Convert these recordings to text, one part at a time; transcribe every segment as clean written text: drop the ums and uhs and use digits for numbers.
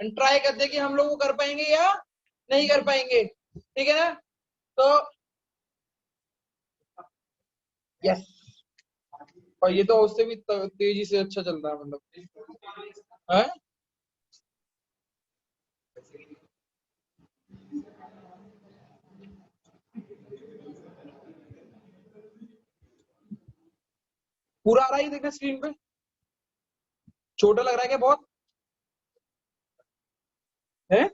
And try करते हैं कि हम लोग वो कर पाएंगे या नहीं कर पाएंगे, ठीक है ना। तो यस, और ये तो उससे भी तेजी से अच्छा चल रहा है, मतलब है। पूरा आ रहा है देखना स्क्रीन पे, छोटा लग रहा है क्या बहुत है।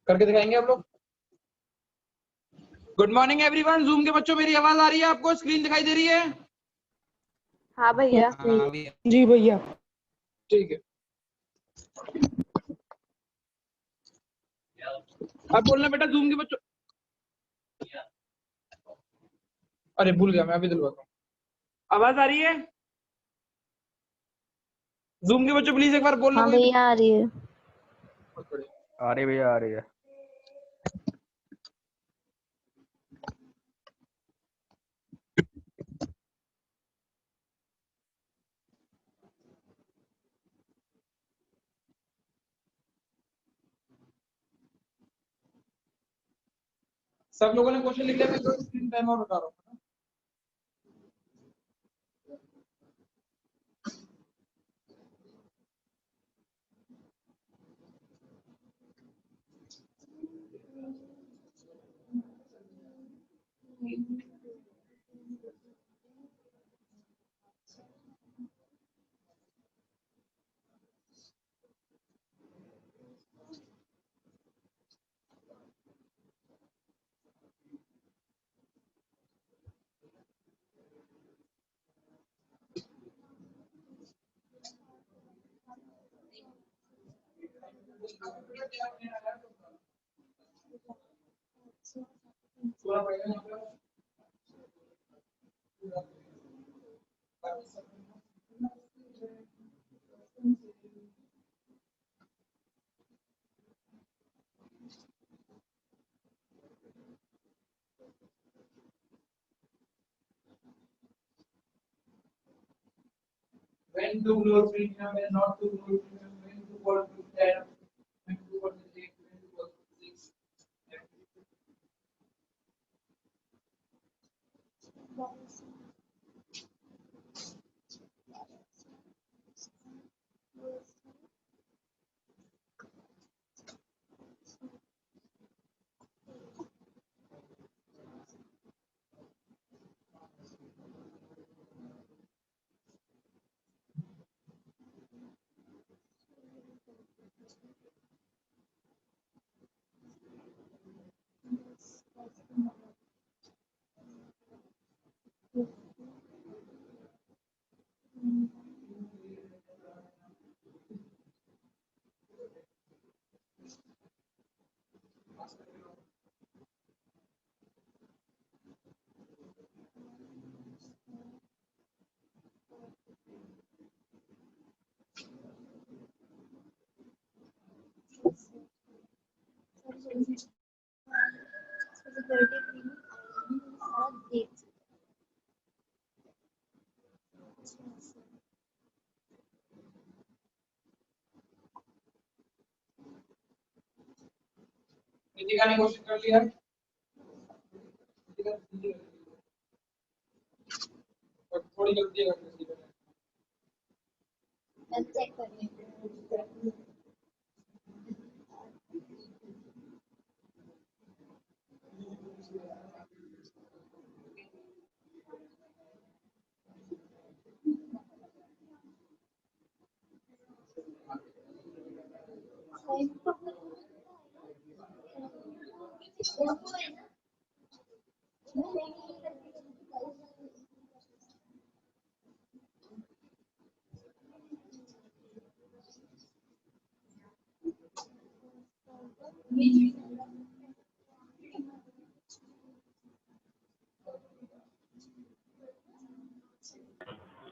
करके दिखाएंगे आप लोग। गुड मॉर्निंग एवरीवन, जूम के बच्चों मेरी आवाज आ रही है आपको, स्क्रीन दिखाई दे रही है। हाँ भैया। जी भैया। ठीक है, अब बोलना बेटा जूम के बच्चों। अरे भूल गया मैं, अभी दिलवाता हूँ। आवाज आ रही है जूम के बच्चों, प्लीज एक बार बोलना। हाँ कोई भैया आ रही है। आ रही भैया, आ रही है। सब लोगों ने क्वेश्चन लिख लिया, मैं तो स्क्रीन टाइम और बता रहा हूँ। When to close premium, when not to close premium, when to call to 10, when to call to 8, when to call to 6. Nitika ने क्वेश्चन कर लिया, थोड़ी गलती है चेक करनी।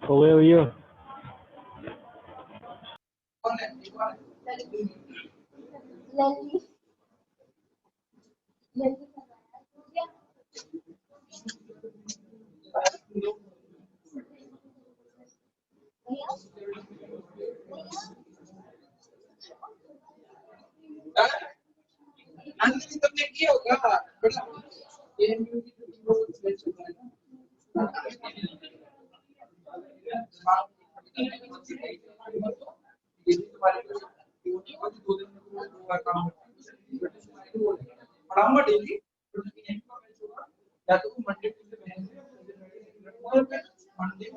हो गए भैया। कौन है? एक बार आंसर तुमने किया होगा बेटा। ये पढ़ाऊंगा डेली या तो Monday Monday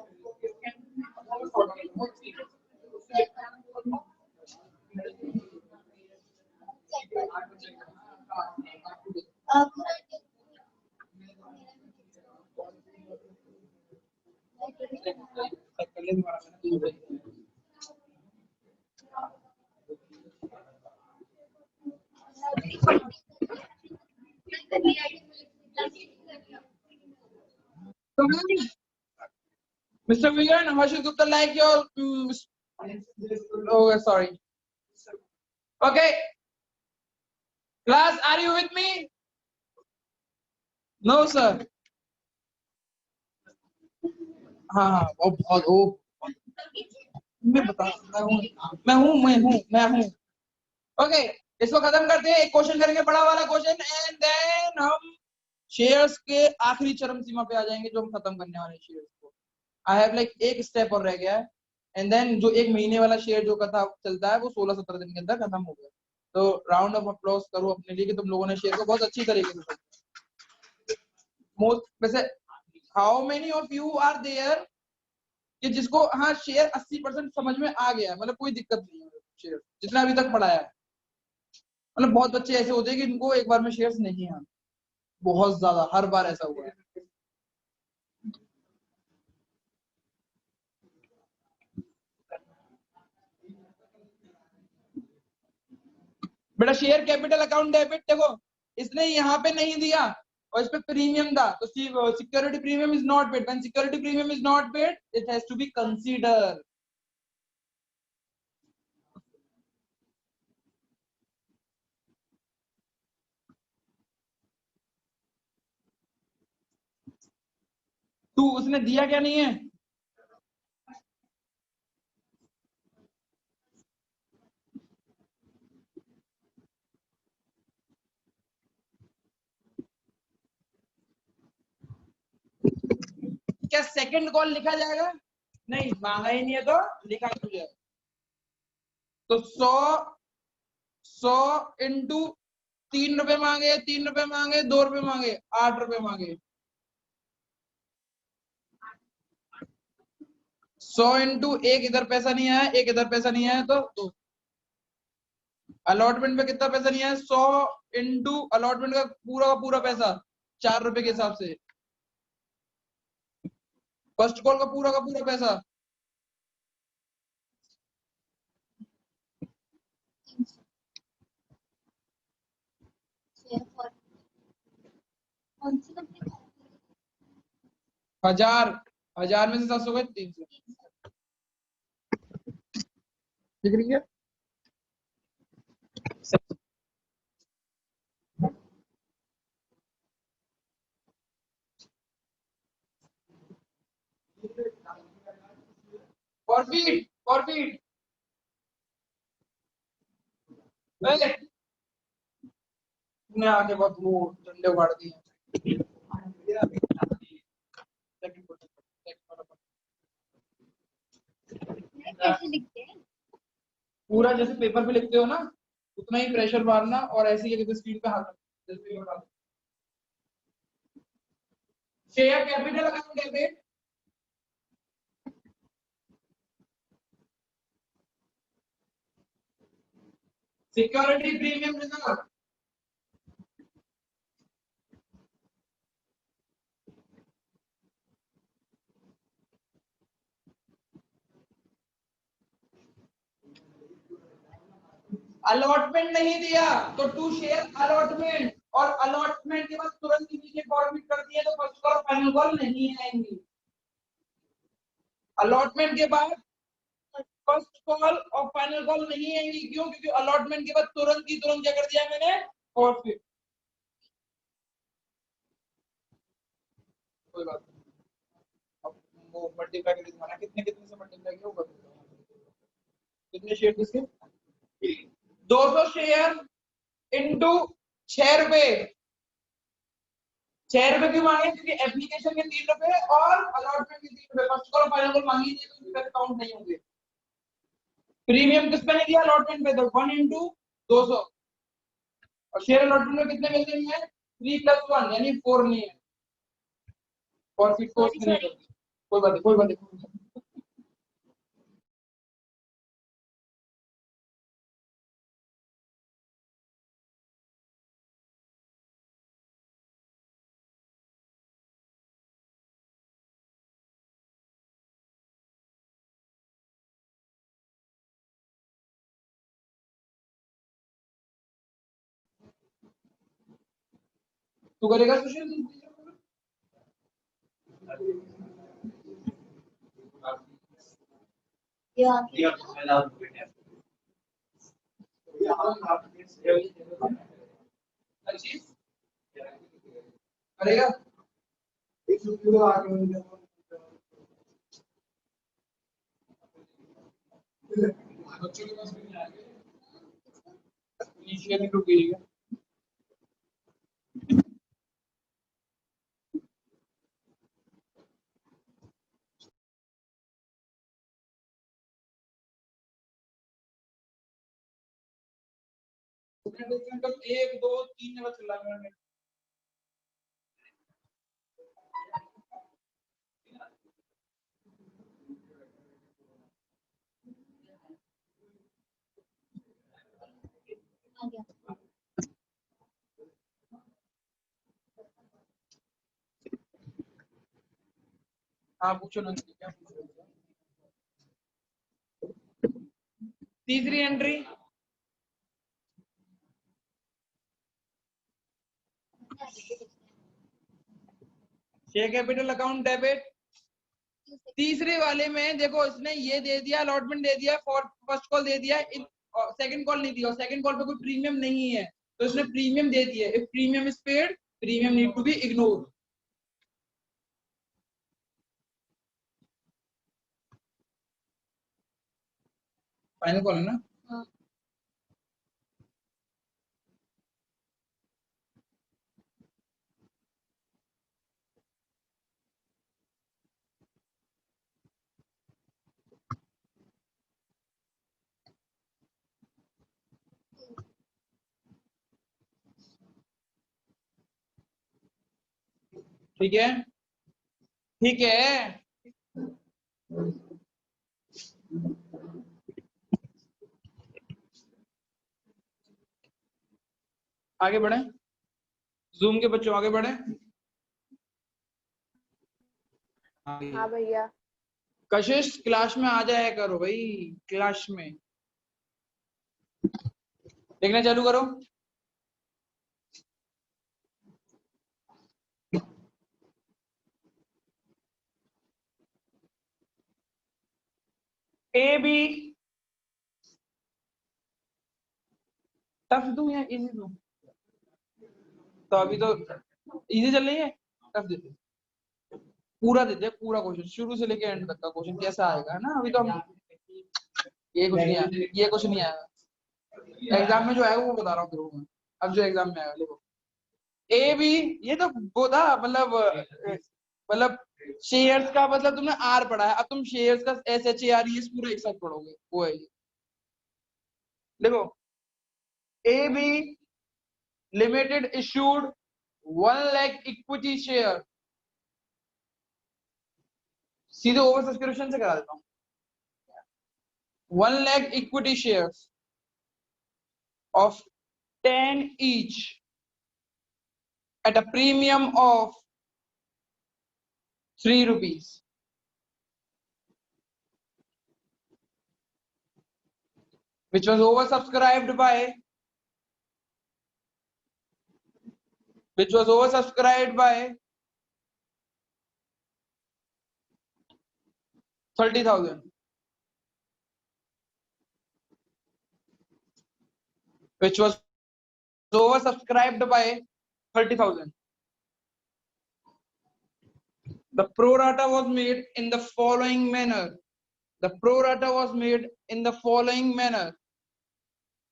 Mr. Vigan, how should Gupta like your? Oh, sorry. Okay. Class, are you with me? No, sir. हाँ बहुत मैं बता मैं हूँ ओके इसको खत्म करते हैं एक क्वेश्चन करेंगे बड़ा वाला क्वेश्चन एंड देन हम शेयर्स के आखिरी चरम सीमा पे आ जाएंगे जो हम खत्म करने वाले शेयर्स को आई हैव लाइक एक स्टेप और रह गया है एंड देन जो एक महीने वाला शेयर जो कथा चलता है वो 16-17 दिन के अंदर खत्म हो गया तो राउंड ऑफ अप्लॉज करो अपने लिए कि तुम लोगों ने शेयर को बहुत अच्छी तरीके से मोस्ट वैसे how many of you are there कि जिसको हाँ शेयर 80% समझ में आ गया मतलब कोई दिक्कत नहीं है शेयर जितना अभी तक पढ़ाया है मतलब बहुत बच्चे ऐसे होते हैं कि इनको एक बार में शेयर्स नहीं आते बहुत ज्यादा हर बार ऐसा हुआ है बेटा शेयर कैपिटल अकाउंट डेबिट देखो इसने यहाँ पे नहीं दिया और इस पे प्रीमियम था तो security premium is not paid when security premium is not paid it has to be consider तू उसने दिया क्या नहीं है क्या सेकंड कॉल लिखा जाएगा नहीं मांगा ही नहीं है तो लिखा क्यों जाए तो 100 इंटू 3 रुपए मांगे 3 रुपए मांगे 2 रुपए मांगे 8 रुपए मांगे 100 इंटू एक इधर पैसा नहीं आया एक इधर पैसा नहीं आया तो अलॉटमेंट पे कितना पैसा नहीं आया 100 इंटू अलॉटमेंट का पूरा पैसा 4 रुपए के हिसाब से फर्स्ट कॉल का पूरा पैसा हजार में से 700 गए 300 दिख रही है फॉरफीट ने आके बहुत वो डंडे उगाड़ दिए पूरा जैसे पेपर पे लिखते हो ना उतना ही प्रेशर मारना और ऐसे ही स्क्रीन पे हाथ share capital account debit security premium reserve allotment नहीं दिया तो टू शेयर अलॉटमेंट, और अलॉटमेंट के बाद तुरंत ही नीचे फॉर्मेट कर दिया तो फर्स्ट कॉल और फाइनल कॉल नहीं आएंगी। अलॉटमेंट के बाद फर्स्ट कॉल और फाइनल कॉल नहीं आएंगी, क्यों? क्योंकि अलॉटमेंट के बाद तुरंत की तुरंत क्या कर दिया मैंने, फॉरफिट। कोई बात नहीं, अब वो मल्टीप्लाई करके दिखाना, कितने कितने से मल्टीप्लाई किया होगा, कितने शेयर किसके, 200 शेयर इनटू 6 रुपए। 6 रुपए क्यों मांगे? क्योंकि एप्लीकेशन के 3 रुपए और अलॉटमेंट के 3 रुपए, फर्स्ट कॉल फाइनल कॉल मांगी थी तो रुपए काउंट नहीं होंगे। प्रीमियम किस पे नहीं दिया? अलॉटमेंट पे, तो 1 इंटू 200, और शेयर अलॉटमेंट में कितने मिलते हैं? 3 + 1 यानी 4 नहीं है, और फिर कोई बात नहीं, कोई बात नहीं। तू करेगा सुशील? करेगा? बच्चों के पास भी नहीं आएंगे, इनिशियली तो गई है। एक दो तीन बज चला मैंने। हाँ पूछो ना, क्या पूछ रहे हो? तीसरी entry, share capital account debit. तीसरे वाले में देखो, इसने ये दे दिया, अलॉटमेंट दे दिया, फॉर फर्स्ट कॉल दे दिया, सेकंड कॉल नहीं दिया, सेकंड कॉल पे कोई प्रीमियम नहीं है तो इसने प्रीमियम दे दिया। If premium is paid, premium need to be ignored. Final call है ना? ठीक है, ठीक है। आगे बढ़े, जूम के बच्चों आगे बढ़े। हाँ भैया। कशिश क्लास में आ जाया करो भाई, क्लास में देखना चालू करो। ए बी, टफ दूं या इजी दूं? तो अभी तो इजी चल रही है, टफ देते, पूरा देते हैं, पूरा क्वेश्चन शुरू से लेके एंड तक का क्वेश्चन कैसा आएगा, है ना? अभी तो हम ये कुछ नहीं आया, ये कुछ नहीं आया एग्जाम में, जो आएगा वो बता रहा हूँ तेरे को मैं। अब जो एग्जाम में आएगा देखो, ए बी, ये तो वो था, मतलब शेयर्स का मतलब तुमने आर पढ़ा है, अब तुम शेयर्स का S H A R E पूरा एक साथ पढ़ोगे, वो है ये। देखो, A B limited issued 1 lakh equity share, सीधे ओवर सब्सक्रिप्शन से करा देता हूँ। 1 lakh equity shares of 10 each at a premium of 3 rupees. which was oversubscribed by 30,000, which was oversubscribed by 30,000. The pro rata was made in the following manner. The pro rata was made in the following manner.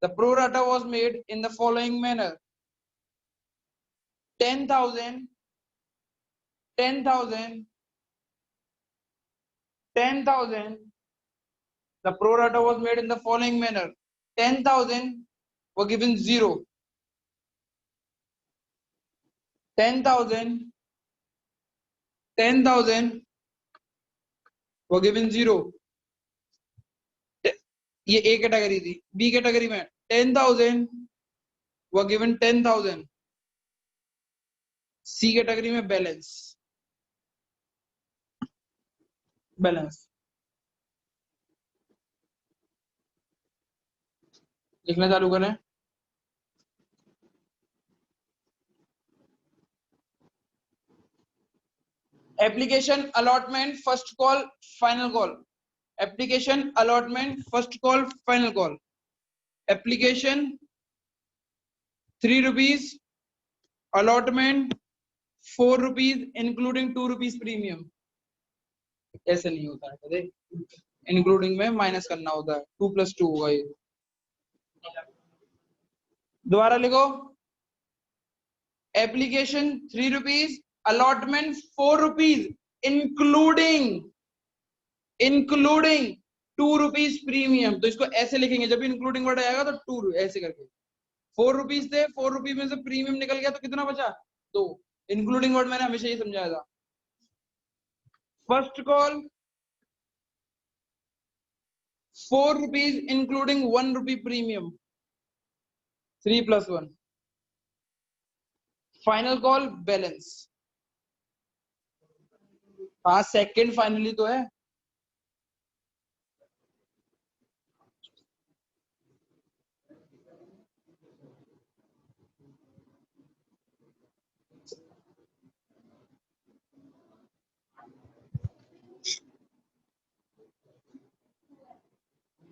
The pro rata was made in the following manner. 10,000, 10,000, 10,000. The pro rata was made in the following manner. 10,000 were given 0. 10,000 were given 0. ये A category थी. B category में 10,000 were given 10,000. C category में balance. लिखना चालू करें. Application allotment first call final call. Application allotment first call final call. Application 3 rupees. Allotment 4 rupees including 2 rupees premium. ऐसे नहीं होता है कदे. इंक्लूडिंग में माइनस करना होता है. 2 + 2 होगा ये. दोबारा लिखो. Application 3 rupees. Allotment 4 rupees including 2 rupees premium. तो इसको ऐसे लिखेंगे. जब भी इंक्लूडिंग वर्ड आएगा तो 2 ऐसे करके. 4 रुपीज थे. 4 रुपीज में से प्रीमियम निकल गया तो कितना बचा? 2. इंक्लूडिंग वर्ड मैंने हमेशा ये समझाया था. First call 4 rupees including 1 rupee premium. 3 + 1. Final call balance. हाँ सेकंड फाइनली तो है.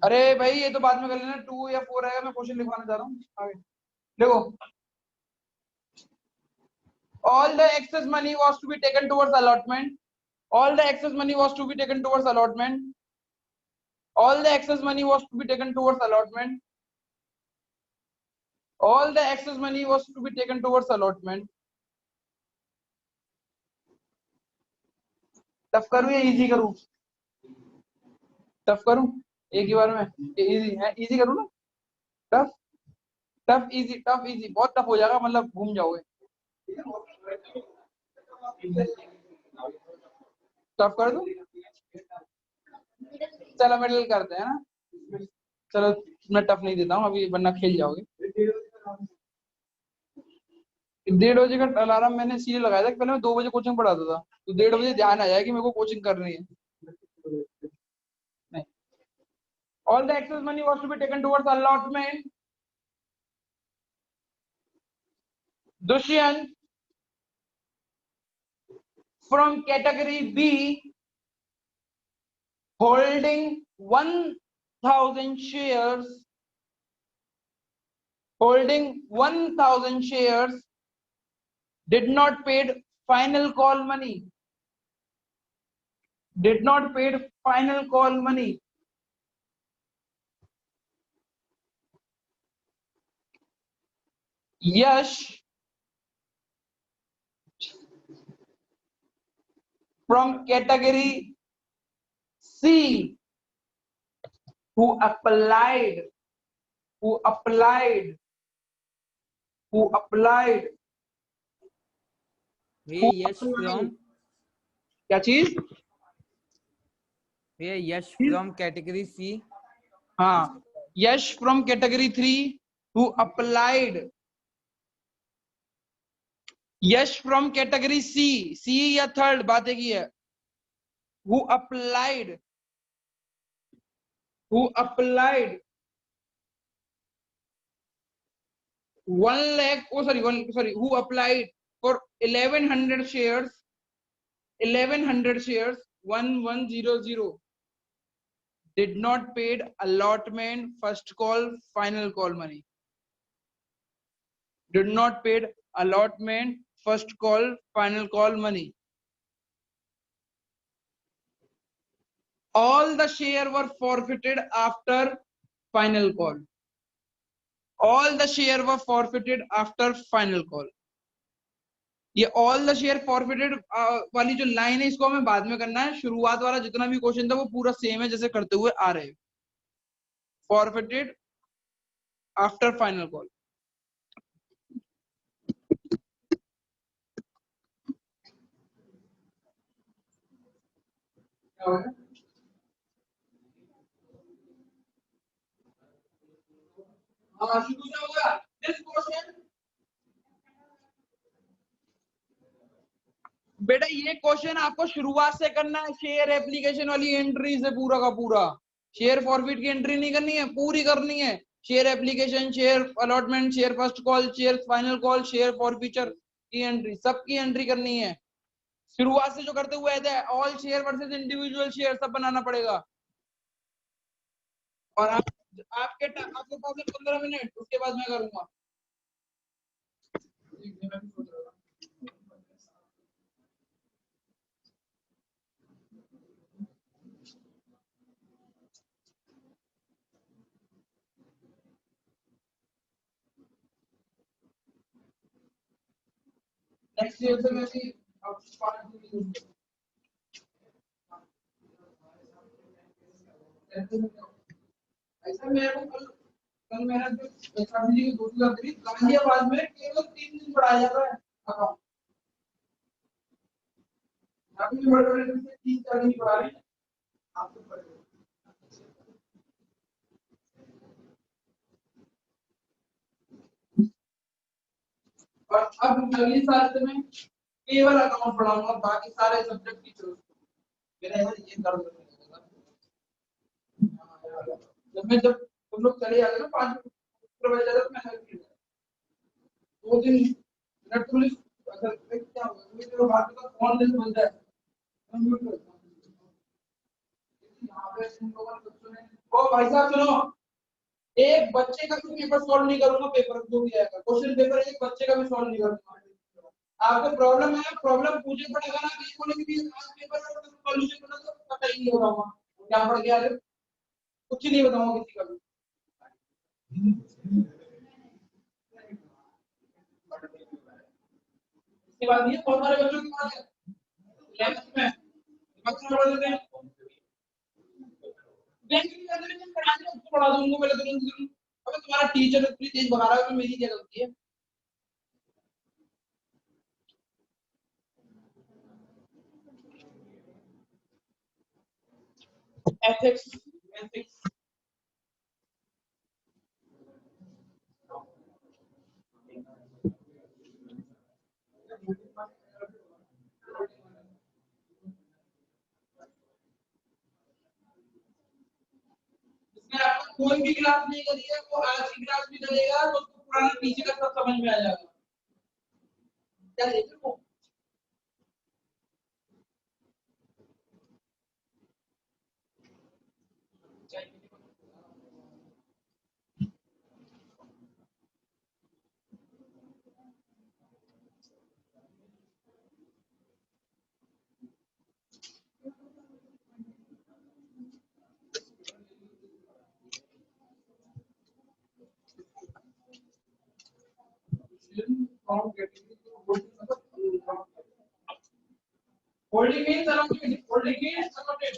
अरे भाई ये तो बाद में कर लेना. 2 या 4 आएगा. मैं क्वेश्चन लिखवाना चाह रहा हूँ. आगे देखो. All the excess money was to be taken towards allotment. All the excess money was to be taken towards allotment. All the excess money was to be taken towards allotment. All the excess money was to be taken towards allotment. Tough करूं या easy करूं? Tough करूं एक ही बार में. Easy है. Easy करूं ना. Tough tough easy. Tough easy. बहुत टफ हो जाएगा. मतलब घूम जाओगे. टफ कर दूं? चलो मिडिल करते हैं ना. चलो मैं टफ नहीं देता हूँ अभी वरना खेल जाओगे. 1:30 बजे का अलार्म मैंने इसलिए लगाया था कि पहले मैं 2 बजे कोचिंग पढ़ाता था. तो 1:30 बजे ध्यान आ जाए कि मेरे को कोचिंग करनी है. नहीं. All the excess money was to be taken towards allotment. Dushyant from category B holding 1,000 shares. Holding 1,000 shares did not paid final call money. Did not paid final call money. Yash from category C who applied Yash from क्या चीज? Yash from category C. हाँ. Yash from category 3 who applied. Yash from category C या third बात एक ही है. who applied 1 lakh, who applied for 1100 shares, 1100 shares, 1100 did not paid allotment, first call, final call money. Did not paid allotment, first call, final call money. All the share were forfeited after final call. All the share were forfeited after final call. ये all the share forfeited वाली जो line है इसको हमें बाद में करना है. शुरुआत वाला जितना भी क्वेश्चन था वो पूरा सेम है जैसे करते हुए आ रहे. Forfeited after final call. This question बेटा, ये क्वेश्चन आपको शुरुआत से करना है. शेयर एप्लीकेशन वाली एंट्री से पूरा का पूरा. शेयर फॉरफिट की एंट्री नहीं करनी है, पूरी करनी है. Share application, share allotment, share first call, share final call, share forfeiture की एंट्री, सबकी एंट्री करनी है. शुरुआत से जो करते हुए आए थे, all share versus individual share सब बनाना पड़ेगा. और आपके पास 15 मिनट, उसके बाद मैं करूंगा. नेक्स्ट ईयर से मैं भी ऐसा मेरे को कल मेरा जो एसआरजी की दूसरी लग गाजियाबाद में केवल 3 दिन पढ़ाया जाता है अकाउंट. अभी बड़े-बड़े 3-4 दिन पढ़ा रहे हैं आपको पढ़े. और अब अगली साल से मैं केवल अकाउंट पढ़ाऊंगा, बाकी सारे सब्जेक्ट की छोड़. मेरा यार ये दर्द होगा जब तुम लोग चले जाते ना 5 बजे तक मैं हेल्प कर 2 दिन नेट पुलिस. अगर क्या होगा मेरे बात का फोन लिस्ट बन जाए कंप्यूटर यहाँ पे तुम लोगों ने बच्चों ने. ओ भाई साहब सुनो, एक बच्चे का भी पेपर सॉल्व नहीं करूंगा. पेपर जो भी आएगा क्वेश्चन पेपर एक बच्चे का भी सॉल्व नहीं करूंगा. आपको प्रॉब्लम है, प्रॉब्लम पूछे पड़ेगा ना. ये बोले कि आज पेपर सॉल्यूशन करना तो पता ही नहीं हो रहा होगा क्या पढ़ गया. कुछ नहीं बताऊंगा किसी का भी. इसके बाद ये बहुत सारे बच्चों की बात है 11th में बच्चे पढ़ लेते हैं. बैंक की अगर मैं पढ़ा दूंगा पहले तुरंत. अबे तुम्हारा टीचर इतनी तेज भगा रहा है तो मेरी क्या गलती है. एथिक्स एथिक्स इसमें आपको कोई भी क्लास नहीं करी है वो आज की क्लास में करेगा तो उसको पुराना पीछे का सब समझ में आ जाएगा. क्या देखते हो holding means allotted. Holding means allotted.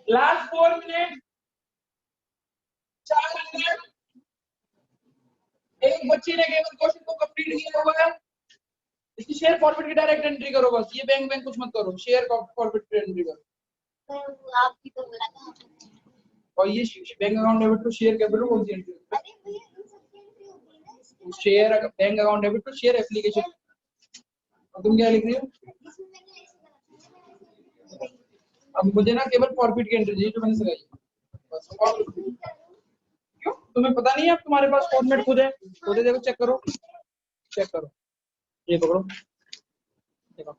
Last 4 minutes. 4 minute. एक बच्ची ने केवल क्वेश्चन को कंप्लीट किया हुआ है। इसकी शेयर फॉरवर्ड की डायरेक्ट एंट्री करो बस। ये बैंक कुछ मत करो। शेयर फॉरवर्ड की एंट्री करो। आपकी तो बोला था। और ये bank account debit to share capital कौन सी एंट्री? अरे भैया इन सब की एंट्री होती है ना इसके share bank account debit to share application. और तुम क्या लिख रही हो? इसमें मैंने ऐसे करा था। अब मुझे ना केवल फॉरवर्ड की एंट्री चाहिए जो मैंने सिखाई। बस और क्यों? तुम्हें पता नहीं है? अब तुम्हारे पास फॉर्मेट खुद है। खुद देखो, चेक करो, चेक करो। ये पकड़ो, देखो,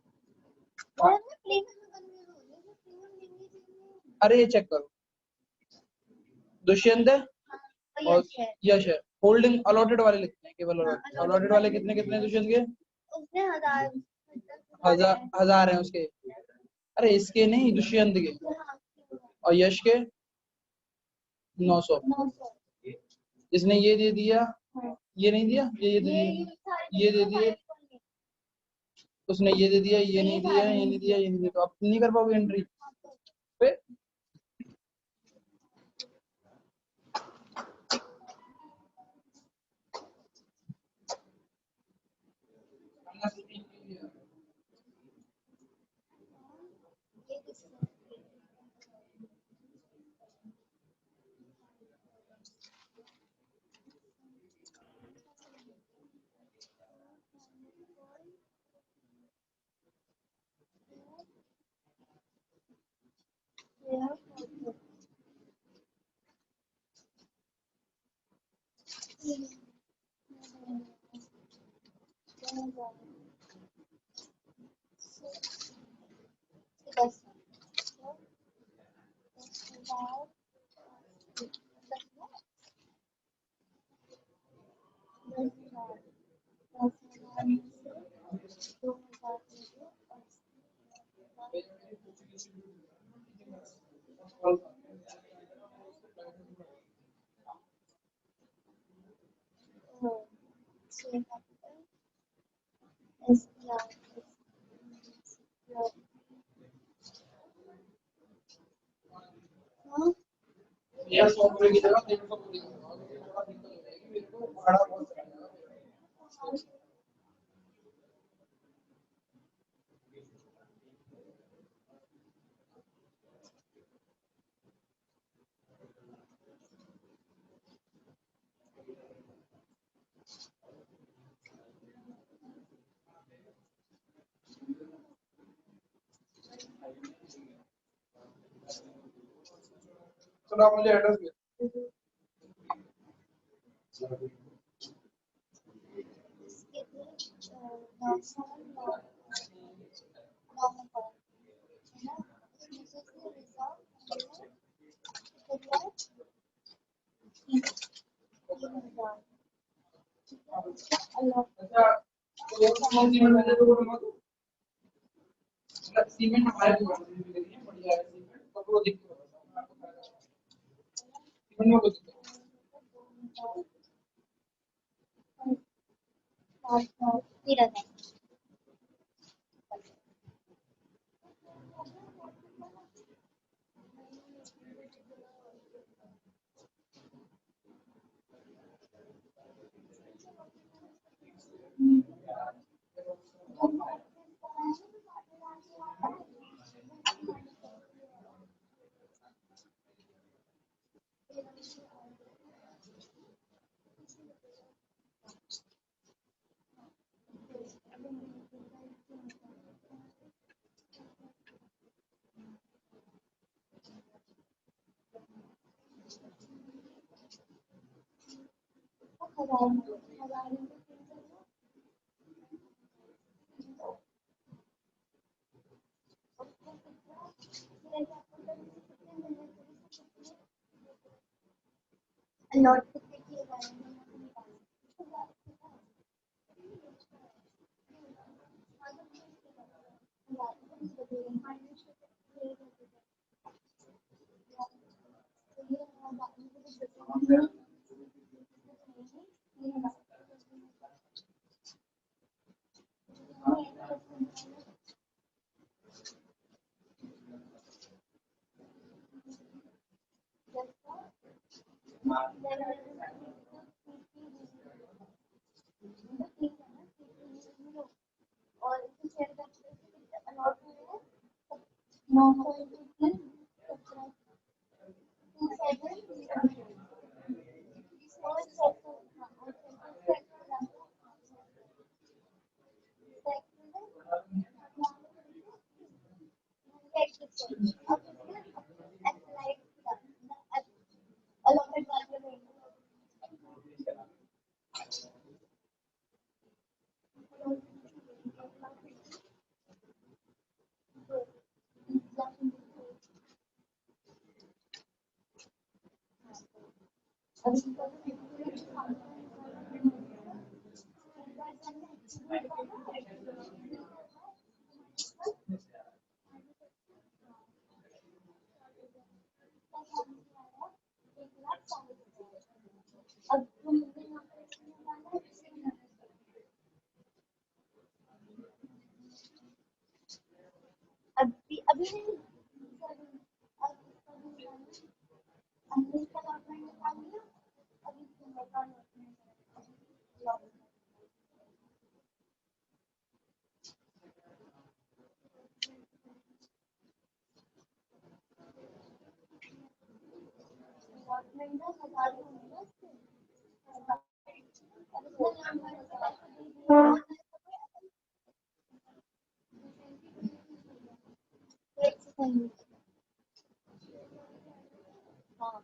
और मैं प्ले में कंफ्यूज हो गई, प्ले में लिंगी अरे ये चेक करो, दुष्यंत है और यश है। यश है। होल्डिंग अलॉटेड वाले लिखते हैं केवल, हाँ, अलॉटेड वाले कितने कितने दुष्यंत के? उसने 1000 हजार हैं उसके। अरे इसके नहीं, दुष्यंत के। और यश के 900। 900। इसने ये दे दिया, हाँ। ये नहीं दिया, ये दे दिया, ये दे दिए, उसने ये दे दिया, ये नहीं दिया, ये नहीं दिया, ये नहीं दिया, तो आप नहीं कर पाओगे एंट्री। फिर या 100 रुपए की जगह 300 रुपए की थोड़ा दिक्कत हो जाएगी मेरे को, भाड़ा बहुत रहेगा। चलो आप मुझे एड्रेस भेज। अच्छा, तो सीमेंट मैंने तो बनवा दूं, सीमेंट हमारे को बढ़िया है सीमेंट, तो वो दिक्कत होगा सीमेंट में कुछ लॉट और इसे शेयर करते अलॉट हुए 900 अब तुम मुझे यहाँ पे निकालना है, किसे निकालना है? अभी अभी नहीं, हमने इसका डॉक्यूमेंट निकाल लिया, अभी तुम बताओ डॉक्यूमेंट। डॉक्यूमेंट ना बता दूंगा उससे। अब इसका नाम एक सेकंड। हाँ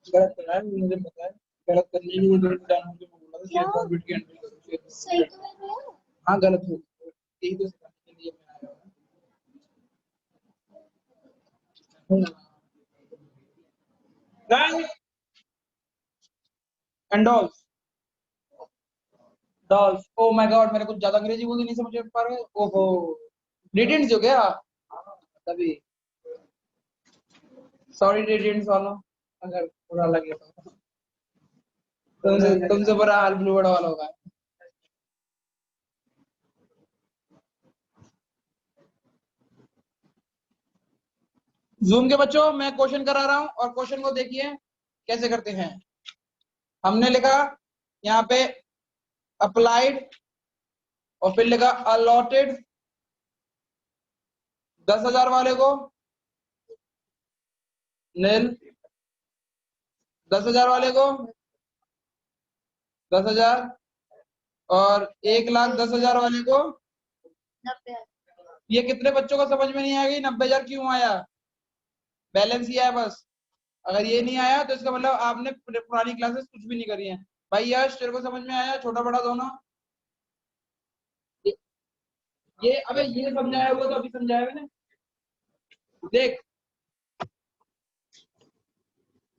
गलत कर रहा है, मुझे पता है गलत करने की मुझे जानबूझ के मैं बोला था शेयर फॉरवर्ड की एंट्री करो शेयर। सही तो है भैया। हाँ गलत हो यही तो सिखाने के लिए मैं आया हूँ। Guys and dolls dolls oh my God मैंने कुछ ज्यादा अंग्रेजी बोली नहीं समझ पा रहे ओहो रेडियंट्स हो गया तभी सॉरी रेडियंट्स वालों अगर बुरा लगे तो तुमसे बुरा हाल ब्लू बर्ड वाला होगा। जूम के बच्चों मैं क्वेश्चन करा रहा हूं और क्वेश्चन को देखिए कैसे करते हैं। हमने लिखा यहाँ पे अप्लाइड और फिर लिखा अलॉटेड 10,000 वाले को नील 10,000 वाले को 10,000 और 1,10,000 वाले को 90। ये कितने बच्चों को समझ में नहीं आएगी 90,000 क्यों आया बैलेंस ही आया बस। अगर ये नहीं आया तो इसका मतलब आपने पुरानी क्लासेस कुछ भी नहीं करी है। भाई यश तेरे को समझ में आया छोटा बड़ा दोनों ये अबे ये समझाया हुआ तो अभी समझाया मैंने देख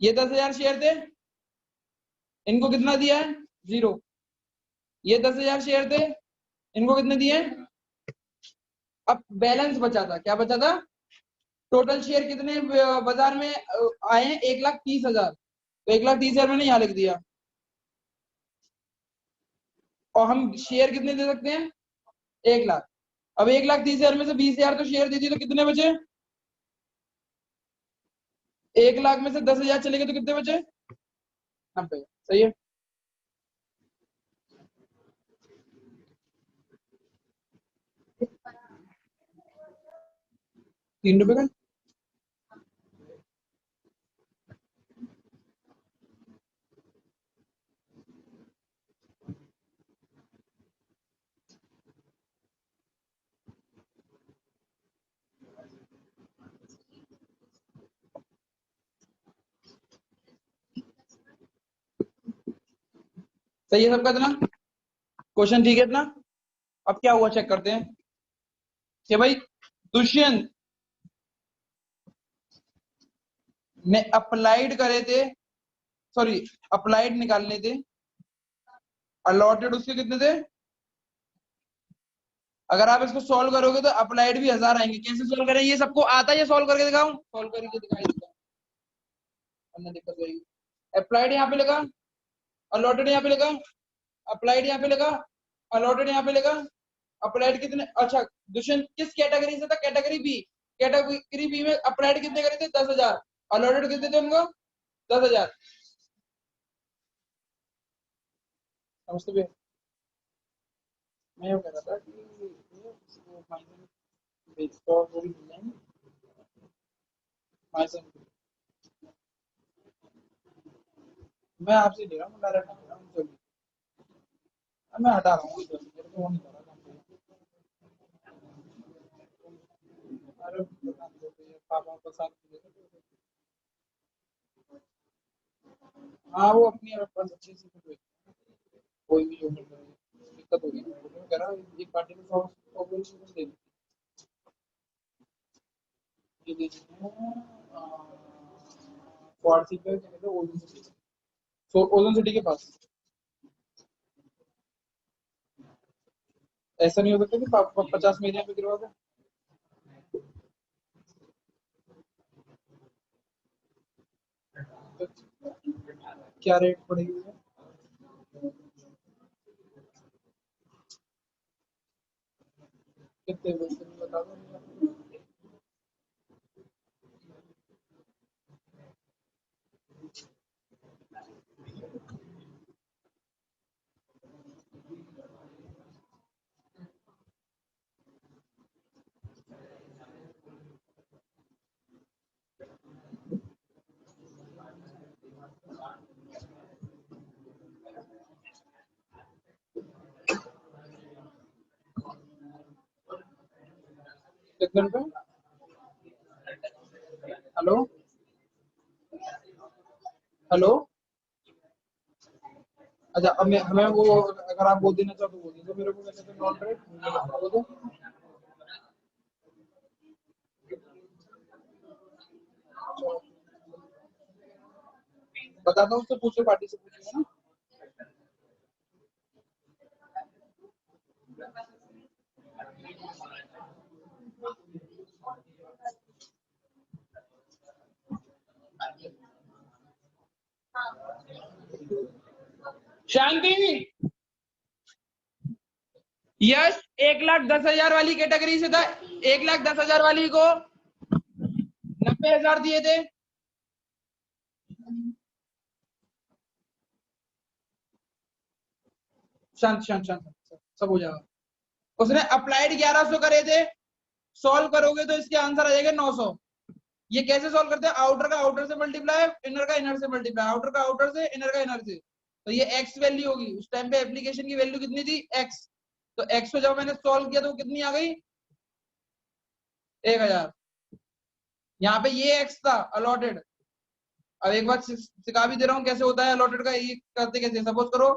ये 10,000 शेयर थे इनको कितना दिया है 0। ये 10,000 शेयर थे इनको कितने दिए अब बैलेंस बचा था क्या बचा था टोटल शेयर कितने बाजार में आए हैं 1,30,000 तो 1,30,000 मैंने यहाँ लिख दिया और हम शेयर कितने दे सकते हैं 1,00,000। अब 1,30,000 में से 20,000 तो शेयर दे दी तो कितने बचे 1,00,000 में से 10,000 चले गए तो कितने बचे 90। सही है ₹3 का सही है सबका इतना क्वेश्चन ठीक है इतना। अब क्या हुआ चेक करते हैं कि भाई दुष्यंत ने अप्लाइड करे थे सॉरी अप्लाइड निकालने थे अलॉटेड उसके कितने थे अगर आप इसको सॉल्व करोगे तो अप्लाइड भी 1,000 आएंगे। कैसे सॉल्व करें ये सबको आता है ये सॉल्व करके दिखाऊं सॉल्व करके दिखाई देता हूं दिक्कत होगी। अप्लाइड यहाँ पे लगा अलॉटेड यहाँ पे लगा अप्लाइड यहाँ पे लगा अलॉटेड यहाँ पे लगा अप्लाइड कितने अच्छा दुष्यंत किस कैटेगरी से था कैटेगरी बी में अप्लाइड कितने करे थे 10,000 अलॉटेड कितने थे उनको 10,000 समझते भी मैं ये कह रहा था कि 100 थोड़ी मिल जाएंगे भाई साहब। मैं आपसे ले रहा हूँ डायरेक्ट, मैं हटा रहा हूँ, मेरे को वो नहीं कर रहा काम। अरे पापा के साथ, हाँ वो अपनी बस अच्छी सी कोई भी जो दिक्कत होगी तो कह रहा एक पार्टी में 100 कुछ दे ये दे देते हैं क्वार्सी पे क्या कहते हैं ओजोन सिटी, सो ओजोन सिटी के पास। ऐसा नहीं हो सकता कि 50 एरिया पे गिरवा दे। क्या रेट पड़ेगी मुझे? कितने पैसे में बता दो। कितने रुपए? हेलो हेलो, अच्छा अब मैं हमें वो अगर आप बोल देना चाहो तो बोल दीजिए मेरे को, कैसे तो नॉन रेट बोल दो। बताता हूँ, उससे पूछो, पार्टी से पूछिए ना। शांति, यश 1,10,000 वाली कैटेगरी से था, 1,10,000 वाली को 90,000 दिए थे। शांत शांत शांत, सब हो जाएगा। उसने अप्लाइड 1100 करे थे, सॉल्व करोगे तो इसके आंसर आ जाएगा 900। ये कैसे सॉल्व करते हैं? आउटर का आउटर से मल्टीप्लाई, इनर का इनर से मल्टीप्लाई, आउटर का आउटर से, इनर का इनर से। तो ये एक्स वैल्यू होगी, उस टाइम पे एप्लीकेशन की वैल्यू कितनी थी? एक्स। तो एक्स को जब मैंने सॉल्व किया तो कितनी आ गई? 1,000। यहाँ पे ये एक्स था अलॉटेड। अब एक बार सिखा भी दे रहा हूँ कैसे होता है अलॉटेड का। ये करते कैसे? सपोज करो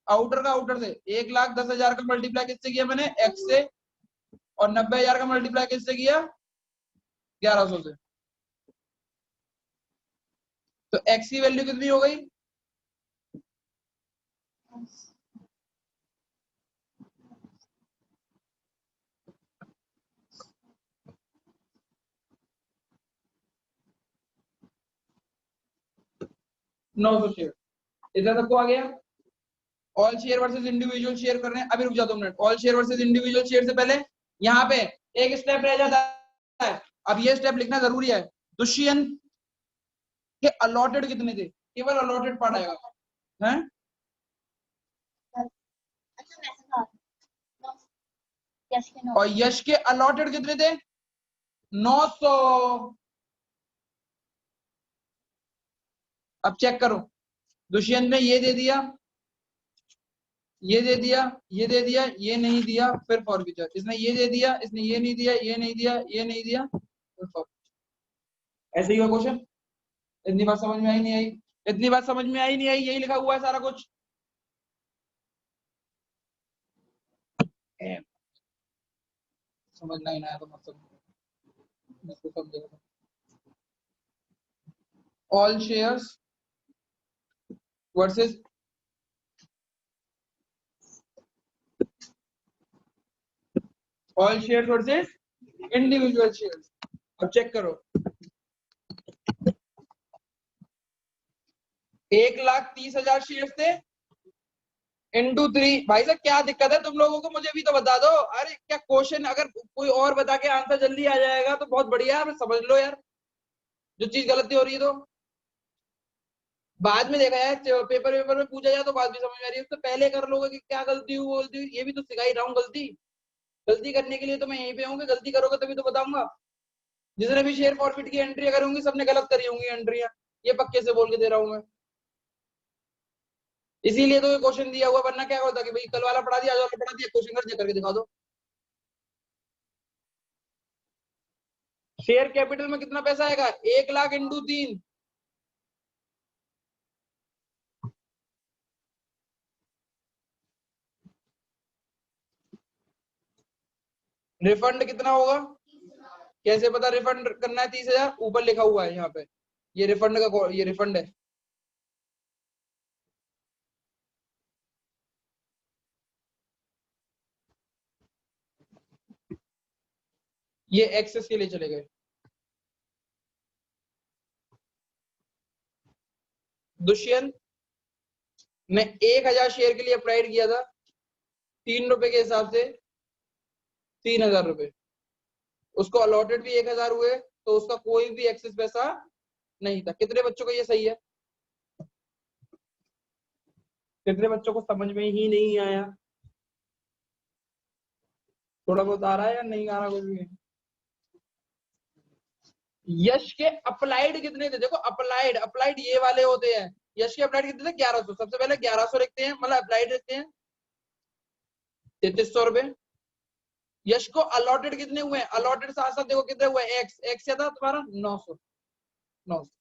आउटर का आउटर से 1,10,000 का मल्टीप्लाई किससे किया मैंने? एक्स से। और 90,000 का मल्टीप्लाई किससे किया? 1,100 से। तो एक्स की वैल्यू कितनी हो गई? 900 शेयर। इधर तक को आ गया। All share versus individual share कर रहे हैं। अभी रुक जाओ 2 minute. All share versus individual share से पहले यहाँ पे एक स्टेप रह जाता है। अब ये स्टेप लिखना जरूरी है। दुष्यंत के अलॉटेड कितने थे? केवल अलॉटेड पार्ट आएगा हैं? और यश के अलॉटेड कितने थे? 900। अब चेक करो, दुष्यंत ने ये दे दिया, ये दे दिया, ये दे दिया, ये नहीं दिया, फिर फॉरफीचर। इसने ये दे दिया, इसने ये नहीं दिया, ये नहीं दिया, ये नहीं दिया, फिर फॉरफीचर। ऐसे ही हुआ क्वेश्चन। इतनी बात समझ में आई नहीं आई? इतनी बात समझ में आई नहीं आई? यही लिखा हुआ है सारा कुछ। समझना ही ना आया तो मत समझो। All shares versus all shares versus individual shares. अब चेक करो, 1,30,000 शेयर्स थे इंटू 3। भाई साहब क्या दिक्कत है तुम लोगों को? मुझे भी तो बता दो। अरे क्या क्वेश्चन अगर कोई और बता के आंसर जल्दी आ जाएगा तो बहुत बढ़िया है, समझ लो यार। जो चीज गलती हो रही है तो बाद में देखा यार, पेपर वेपर में पूछा जाए तो बात भी समझ में आ रही है। उससे पहले कर लोगे कि क्या गलती हुई, ये भी तो सिखा ही रहा हूँ गलती। गलती करने के लिए तो मैं यहीं पे हूँ, गलती करोगे तभी तो बताऊंगा। जिसने भी शेयर फॉरफिट की एंट्री करी होंगी सबने गलत करी होंगी एंट्रियां, ये पक्के से बोल के दे रहा हूं मैं। इसीलिए तो ये क्वेश्चन दिया हुआ, वरना क्या होता कि भाई कल वाला पढ़ा दिया, आज वाला पढ़ा दिया, क्वेश्चन कर दिया, करके दिखा दो। शेयर कैपिटल में कितना पैसा आएगा? 1 लाख इंटू 3। रिफंड कितना होगा? कैसे पता रिफंड करना है? 30,000 ऊपर लिखा हुआ है यहाँ पे, ये रिफंड का, ये रिफंड है। ये एक्सेस के लिए चले गए। दुष्यंत ने 1,000 शेयर के लिए अप्लाइड किया था, 3 रुपए के हिसाब से 3,000 रुपए, उसको अलॉटेड भी 1,000 हुए, तो उसका कोई भी एक्सेस पैसा नहीं था। कितने बच्चों को ये सही है? कितने बच्चों को समझ में ही नहीं आया? थोड़ा बहुत आ रहा है या नहीं आ रहा कुछ भी? यश के अप्लाइड कितने थे? देखो अप्लाइड, अप्लाइड ये वाले होते हैं। यश के अप्लाइड कितने थे? 1100। सबसे पहले 1100 लिखते हैं, मतलब अप्लाइड लिखते हैं 3300 रुपए। यश को अलॉटेड कितने हुए? अलॉटेड साथ साथ देखो कितने हुए, एक्स, एक्स क्या था तुम्हारा? 900। 900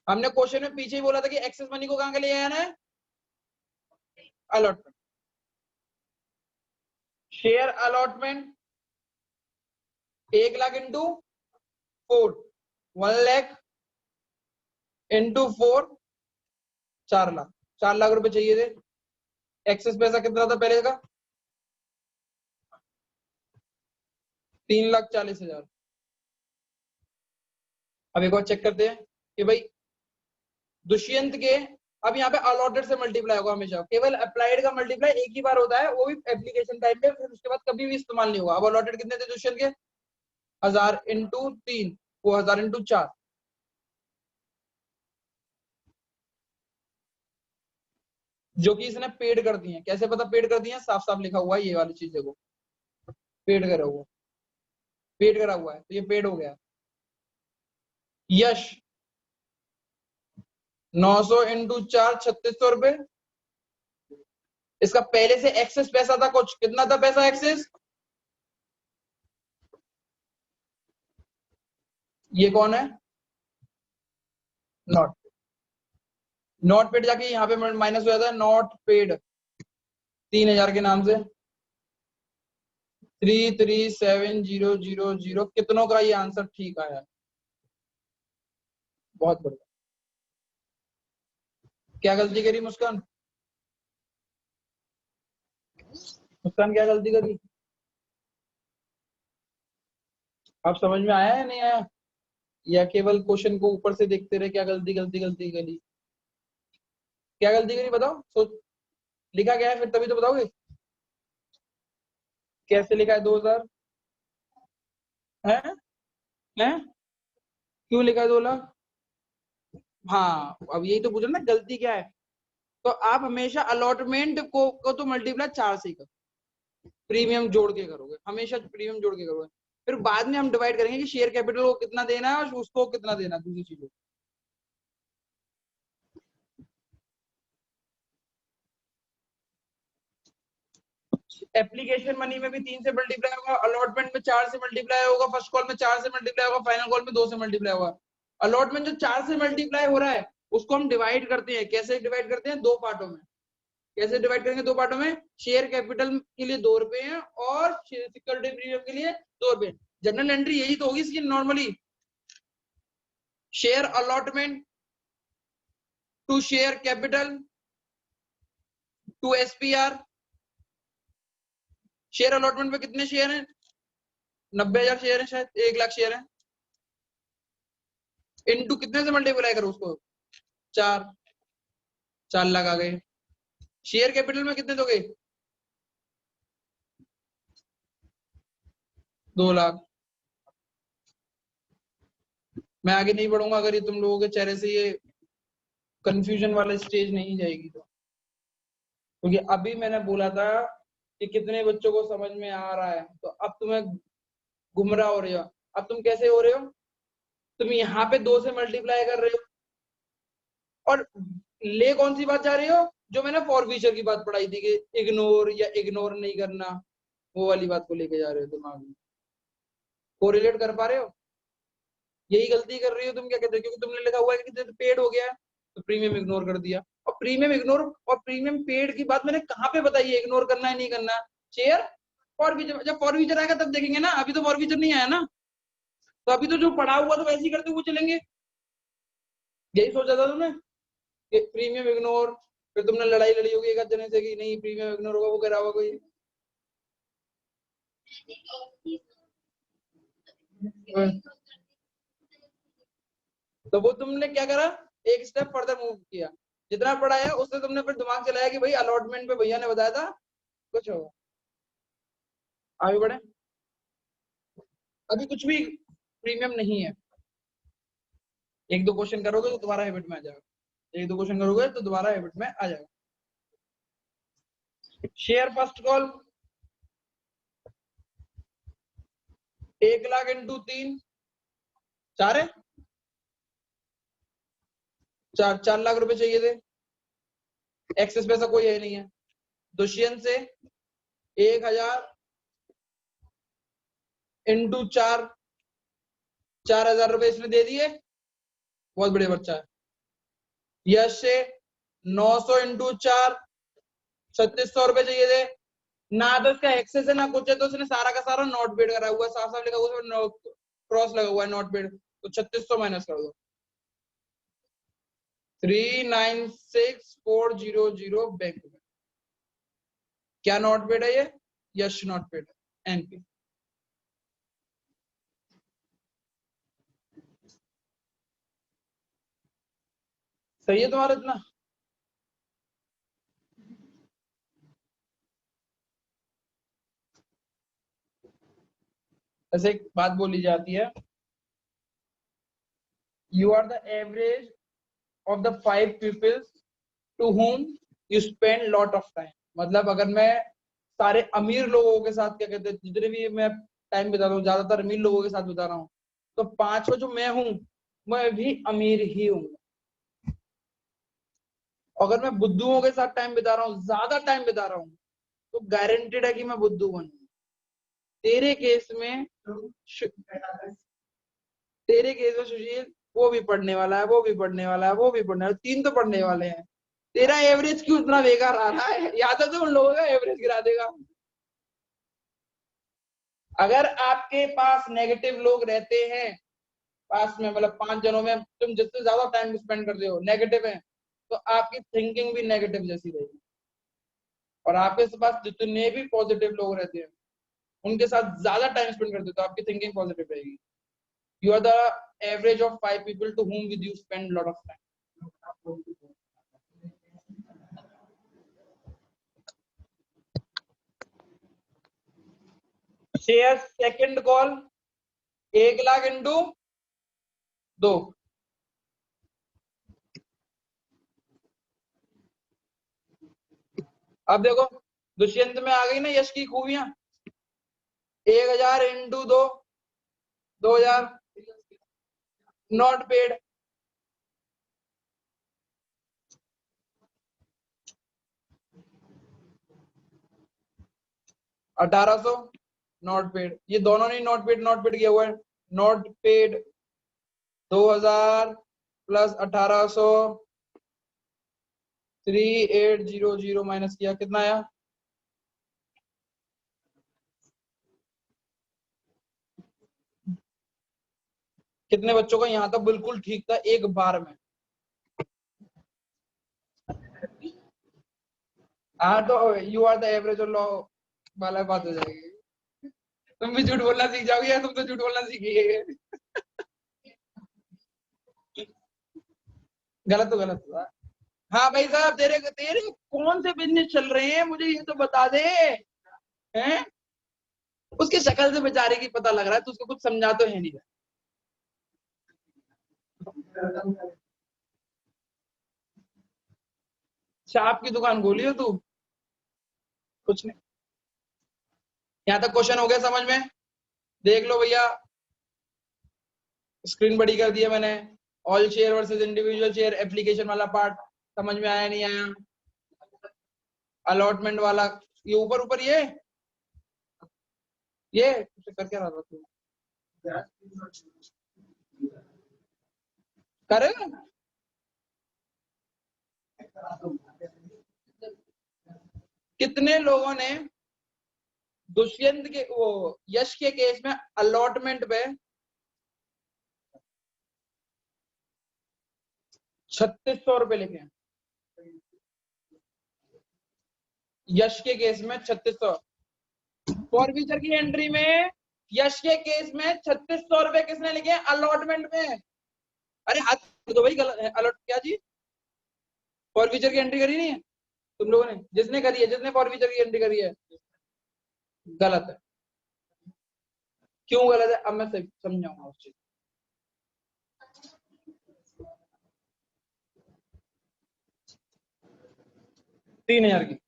हमने क्वेश्चन में पीछे ही बोला था कि एक्सेस मनी को कहां के लिए आना है? Allotment. Share allotment 1 lakh into 4, 1 lakh into 4, 4 lakh. 4 lakh रुपए चाहिए थे। एक्सेस पैसा कितना था पहले का? 3,40,000। अब एक बार चेक करते हैं कि भाई दुष्यंत के, अब यहाँ पे अलॉटेड से मल्टीप्लाई होगा हमेशा, केवल अप्लाइड का मल्टीप्लाई एक ही बार होता है, वो भी एप्लीकेशन टाइम पे, फिर उसके बाद कभी भी इस्तेमाल नहीं होगा। अब अलॉटेड कितने थे दुष्यंत के? 1,000 इंटू 3, वो 1,000 इंटू 4, जो कि इसने पेड कर दिए। कैसे पता पेड कर दिए? साफ साफ लिखा हुआ है ये वाली चीजें को, पेड करा हुआ, पेड करा हुआ है, तो ये पेड हो गया। यश 900 इंटू 4, 3,600 रुपए। इसका पहले से एक्सेस पैसा था कुछ, कितना था पैसा एक्सेस? ये कौन है? नॉट, नॉट पेड जाके यहाँ पे माइनस हो जाता है, नॉट पेड 3,000 के नाम से। 337,000 कितनों का ये आंसर ठीक आया? बहुत बढ़िया। क्या गलती करी मुस्कान? मुस्कान क्या गलती करी? आप समझ में आया या नहीं आया, या केवल क्वेश्चन को ऊपर से देखते रहे? क्या गलती गलती गलती करी? क्या गलती करी बताओ, सोच। लिखा क्या है फिर, तभी तो बताओगे। कैसे लिखा है 2,000? है? है? क्यों लिखा है 2 लाख? हाँ, अब यही तो पूछ रहा ना, गलती क्या है? तो आप हमेशा अलॉटमेंट को तो मल्टीप्लाई 4 से ही करो, प्रीमियम जोड़ के करोगे, हमेशा प्रीमियम जोड़ के करोगे। फिर बाद में हम डिवाइड करेंगे कि शेयर कैपिटल को कितना देना है और उसको कितना देना है, दूसरी चीजों। एप्लीकेशन मनी में भी 3 से मल्टीप्लाई होगा, अलॉटमेंट में 4 से मल्टीप्लाई होगा, फर्स्ट कॉल में 4 से मल्टीप्लाई होगा, फाइनल कॉल में 2 से मल्टीप्लाई होगा। अलॉटमेंट जो 4 से मल्टीप्लाई हो रहा है उसको हम डिवाइड करते हैं। कैसे डिवाइड करते हैं? 2 पार्टों में। कैसे डिवाइड करेंगे? 2 पार्टों में। शेयर कैपिटल के लिए 2 रुपए हैं और सिक्योरिटी प्रीमियम के लिए 2 रुपए। जनरल एंट्री यही तो होगी इसकी normally. Share allotment to share capital to SPR. Share allotment में कितने शेयर हैं? 90,000 शेयर है, शायद 1 लाख शेयर है। इनटू कितने से मल्टीप्लाई करो उसको? 4, 4 लाख आ गए। शेयर कैपिटल में कितने दोगे? 2 लाख। मैं आगे नहीं बढ़ूंगा अगर ये तुम लोगों के चेहरे से ये कंफ्यूजन वाला स्टेज नहीं जाएगी तो, क्योंकि अभी मैंने बोला था कि कितने बच्चों को समझ में आ रहा है, तो अब तुम्हें गुमराह हो रहे हो। अब तुम कैसे हो रहे हो, तुम यहाँ पे 2 से मल्टीप्लाई कर रहे हो और ले कौन सी बात जा रही हो, जो मैंने फॉर फ्यूचर की बात पढ़ाई थी कि इग्नोर या इग्नोर नहीं करना, वो वाली बात को लेके जा रहे हो दिमाग में। कोरिलेट कर पा रहे हो, यही गलती कर रही हो तुम। क्या कहते हो, क्योंकि तुमने लिखा हुआ है कि पेड हो गया है तो प्रीमियम इग्नोर कर दिया, और प्रीमियम इग्नोर और प्रीमियम पेड की बात मैंने कहाँ पे बताई है, इग्नोर करना है नहीं करना। शेयर फॉर फ्यूचर, जब फॉर फ्यूचर आएगा तब देखेंगे ना, अभी तो फॉर फ्यूचर नहीं आया ना, तो अभी तो जो पढ़ा हुआ तो वैसे ही करते हुए चलेंगे। यही सोचा था तुमने कि प्रीमियम इग्नोर, फिर तुमने लड़ाई लड़ी होगी एक जने से कि नहीं प्रीमियम इग्नोर होगा, वो कह रहा होगा कोई। तो वो तुमने क्या करा, एक स्टेप फर्दर मूव किया, जितना पढ़ाया उससे तुमने फिर दिमाग चलाया कि भाई अलॉटमेंट पे भैया ने बताया था कुछ होगा। आगे बढ़े, अभी कुछ भी प्रीमियम नहीं है। एक दो क्वेश्चन करोगे तो दोबारा हैबिट में आ जाएगा, एक दो क्वेश्चन करोगे तो दोबारा हैबिट में आ जाएगा। Share first call 1 lakh into 3 4 है, 4 लाख रुपए चाहिए थे। एक्सेस पैसा कोई है नहीं है, दुष्यंत से 1000 इंटू 4 4000 रुपए इसने दे दिए, बहुत बढ़िया बच्चा है। यश से 900 इंटू 4 3600 रुपए चाहिए थे, ना तो इसका एक्सेस है ना कुछ है, तो उसने सारा का सारा नॉट पेड करा हुआ है, साफ साफ लिखा हुआ है, क्रॉस लगा हुआ है नॉट पेड, तो 3600 माइनस कर दो। 396400 बैंक में। क्या नॉट पेड है ये, यश नॉट पेड है, एनपी। सही है तुम्हारा इतना। ऐसे एक बात बोली जाती है, you are the average of the 5 peoples to whom you spend lot of time। मतलब अगर मैं सारे अमीर लोगों के साथ, क्या कहते हैं, जितने भी मैं टाइम बिता रहा हूँ, ज्यादातर अमीर लोगों के साथ बिता रहा हूँ, तो 5 जो मैं हूं मैं भी अमीर ही हूँ। अगर मैं बुद्धुओं के साथ टाइम बिता रहा हूँ, ज्यादा टाइम बिता रहा हूँ, तो गारंटेड है कि मैं बुद्धू बनूंगा। तेरे केस में सुशील, वो भी पढ़ने वाला है, वो भी पढ़ने वाला है, वो भी पढ़ने वाला है, 3 तो पढ़ने वाले हैं। तेरा एवरेज क्यों इतना बेकार आ रहा है, या तो उन लोगों का एवरेज गिरा देगा। अगर आपके पास नेगेटिव लोग रहते हैं पास में, मतलब 5 जनों में तुम जिससे ज्यादा टाइम स्पेंड करते हो नेगेटिव है, तो आपकी थिंकिंग भी नेगेटिव जैसी रहेगी। और आपके पास जितने भी पॉजिटिव लोग रहते हैं उनके साथ ज्यादा टाइम स्पेंड करते हो तो आपकी थिंकिंग पॉजिटिव रहेगी। You are the average of 5 people to whom with you spend lot of time। Share second call 1 lakh into 2। अब देखो दुष्यंत में आ गई ना यश की खूबियां। 1000 इंटू 2 2000 नॉट पेड। अठारह सौ नॉट पेड, ये दोनों नहीं नॉट पेड किया हुआ है। नॉट पेड 2000 प्लस 1800 3800 माइनस किया, कितना आया? कितने बच्चों का यहाँ तक बिल्कुल ठीक था एक बार में? हाँ तो यू आर द एवरेज और लॉ वाला बात हो जाएगी। तुम भी झूठ बोलना सीख जाओगे, या तुम तो झूठ बोलना सीखिए। गलत तो गलत हुआ। हाँ भाई साहब, तेरे तेरे कौन से बिजनेस चल रहे हैं मुझे ये तो बता दे। हैं? उसकी शक्ल से बेचारे की पता लग रहा है तो उसको कुछ समझा तो है नहीं। चाप की दुकान खोली हो तू? कुछ नहीं। यहां तक क्वेश्चन हो गया समझ में? देख लो भैया, स्क्रीन बड़ी कर दिया मैंने। All share versus individual share application वाला पार्ट समझ में आया नहीं आया? अलॉटमेंट वाला ये ऊपर ऊपर ये कर क्या रहा था तू? करेगा कितने लोगों ने दुष्यंत के वो यश के केस में अलॉटमेंट पे 3600 रुपए लिखे हैं? यश के केस में 3600। फॉरफीचर की एंट्री में यश के केस में 3600 रुपए किसने लिखे हैं अलॉटमेंट में? अरे हाथ तो भाई अलॉट क्या जी? फॉरफीचर की एंट्री करी नहीं है तुम लोगों ने? जिसने करी है, जिसने फॉरफीचर की एंट्री करी है, गलत है। क्यों गलत है अब मैं समझाऊंगा उस चीज। 3000 की।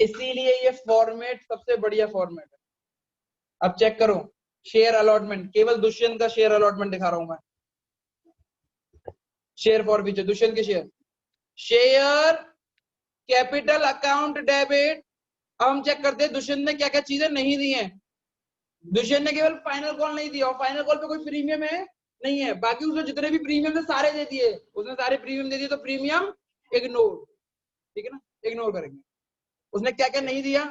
इसीलिए ये फॉर्मेट सबसे बढ़िया फॉर्मेट है। अब चेक करो शेयर अलॉटमेंट, केवल दुष्यंत का शेयर अलॉटमेंट दिखा रहा हूं मैं। शेयर फॉरफीचर, दुष्यंत के शेयर कैपिटल अकाउंट डेबिट। अब हम चेक करते हैं दुष्यंत ने क्या क्या चीजें नहीं दी हैं। दुष्यंत ने केवल फाइनल कॉल नहीं दिया, और फाइनल कॉल पे कोई प्रीमियम है नहीं है, बाकी उसने जितने भी प्रीमियम थे सारे दे दिए। उसने सारे प्रीमियम दे दिए, तो प्रीमियम इग्नोर, ठीक है ना, इग्नोर करेंगे। उसने क्या क्या नहीं दिया?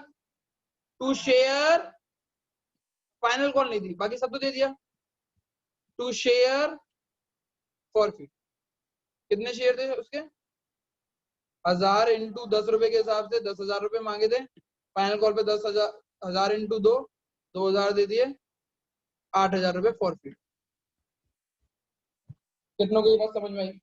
टू शेयर, फाइनल कॉल नहीं दी, बाकी सब तो दे दिया। टू शेयर फॉरफीट, कितने शेयर थे उसके? 1000 इंटू 10 रुपए के हिसाब से 10,000 रुपए मांगे थे। फाइनल कॉल पे 10,000 इंटू 2,000 दे दिए, 8,000 रुपए फॉरफीट। कितनों की बात समझ में आई?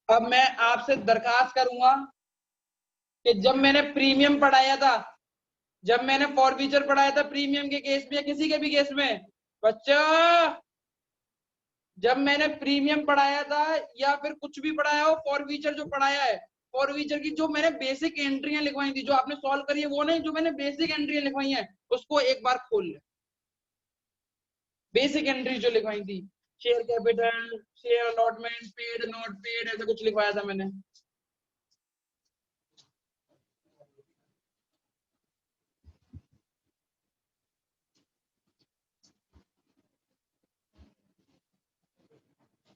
अब मैं आपसे दरखास्त करूंगा कि जब मैंने प्रीमियम पढ़ाया था, जब मैंने फॉरफीचर पढ़ाया था प्रीमियम के केस में या किसी के भी केस में, बच्चा जब मैंने प्रीमियम पढ़ाया था या फिर कुछ भी पढ़ाया हो, फॉरफीचर जो पढ़ाया है, फॉरफीचर की जो मैंने बेसिक एंट्रियां लिखवाई थी, जो आपने सॉल्व करी है वो नहीं, जो मैंने बेसिक एंट्रियां लिखवाई हैं उसको एक बार खोल ले। बेसिक एंट्री जो लिखवाई थी, share capital, share allotment, paid not paid, ऐसा कुछ लिखवाया था मैंने।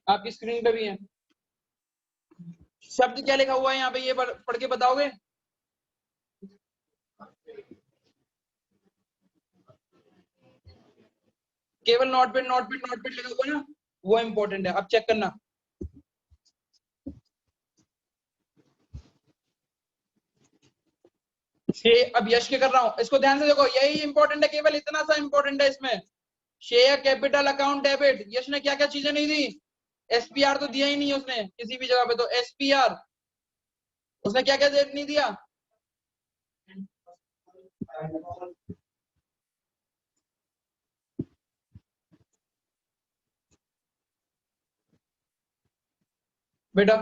आपकी स्क्रीन पे भी है। शब्द क्या लिखा हुआ है यहाँ पे, ये पढ़ के बताओगे? केवल not paid not paid not paid लिखा हुआ है ना, वो इंपॉर्टेंट है। अब चेक करना, ये अब यश के कर रहा हूं, इसको ध्यान से देखो, यही इंपॉर्टेंट है, केवल इतना सा इंपॉर्टेंट है इसमें। शेयर कैपिटल अकाउंट डेबिट, यश ने क्या क्या चीजें नहीं दी? एसपीआर तो दिया ही नहीं उसने किसी भी जगह पे, तो एसपीआर उसने क्या क्या नहीं दिया? बेटा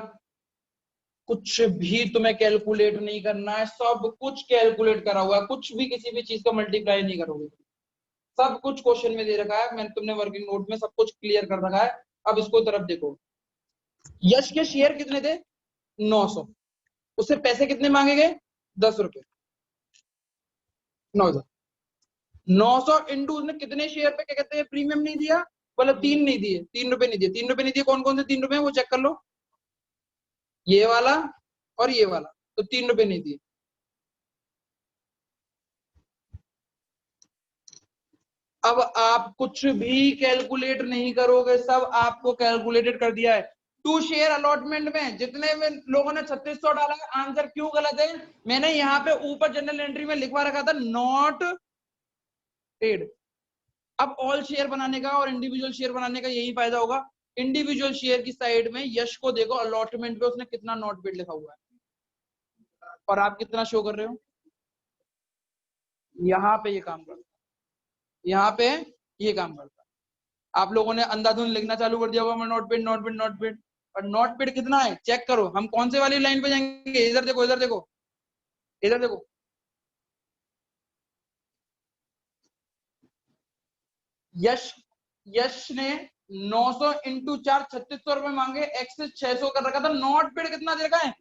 कुछ भी तुम्हें कैलकुलेट नहीं करना है, सब कुछ कैलकुलेट करा हुआ है, कुछ भी किसी भी चीज का मल्टीप्लाई नहीं करोगे। सब कुछ क्वेश्चन में दे रखा है, मैंने तुमने वर्किंग नोट में सब कुछ क्लियर कर रखा है। अब इसको तरफ देखो, यश के शेयर कितने थे? 900। उससे पैसे कितने मांगे गए? 10 रुपए। 9,000, 900 इंटू उसने कितने शेयर पे क्या कहते हैं प्रीमियम नहीं दिया? मतलब 3 नहीं दिए, 3 रुपए नहीं दिए। 3 रुपए नहीं दिए, कौन कौन से 3 रुपए वो चेक कर लो, ये वाला और ये वाला, तो 3 रुपए नहीं दिए। अब आप कुछ भी कैलकुलेट नहीं करोगे, सब आपको कैलकुलेटेड कर दिया है। टू शेयर अलॉटमेंट में जितने में लोगों ने 3600 डाला है, आंसर क्यों गलत है? मैंने यहाँ पे ऊपर जनरल एंट्री में लिखवा रखा था नॉट पेड। अब ऑल शेयर बनाने का और इंडिविजुअल शेयर बनाने का यही फायदा होगा। इंडिविजुअल शेयर की साइड में यश को देखो, अलॉटमेंट पे उसने कितना नॉट पेड लिखा हुआ है, और आप कितना शो कर रहे हो? यहाँ पे ये काम करता है, यहाँ पे ये काम करता है। आप लोगों ने अंधाधुंध लिखना चालू कर दिया होगा, मैं note paid note paid note paid, और नोट पेड कितना है चेक करो। हम कौन से वाली लाइन पे जाएंगे, इधर देखो इधर देखो इधर देखो, यश यश ने 900 इंटू 4 3600 रुपए मांगे, एक्सेस 600 कर रखा था, नोट पेड कितना दे रखा है।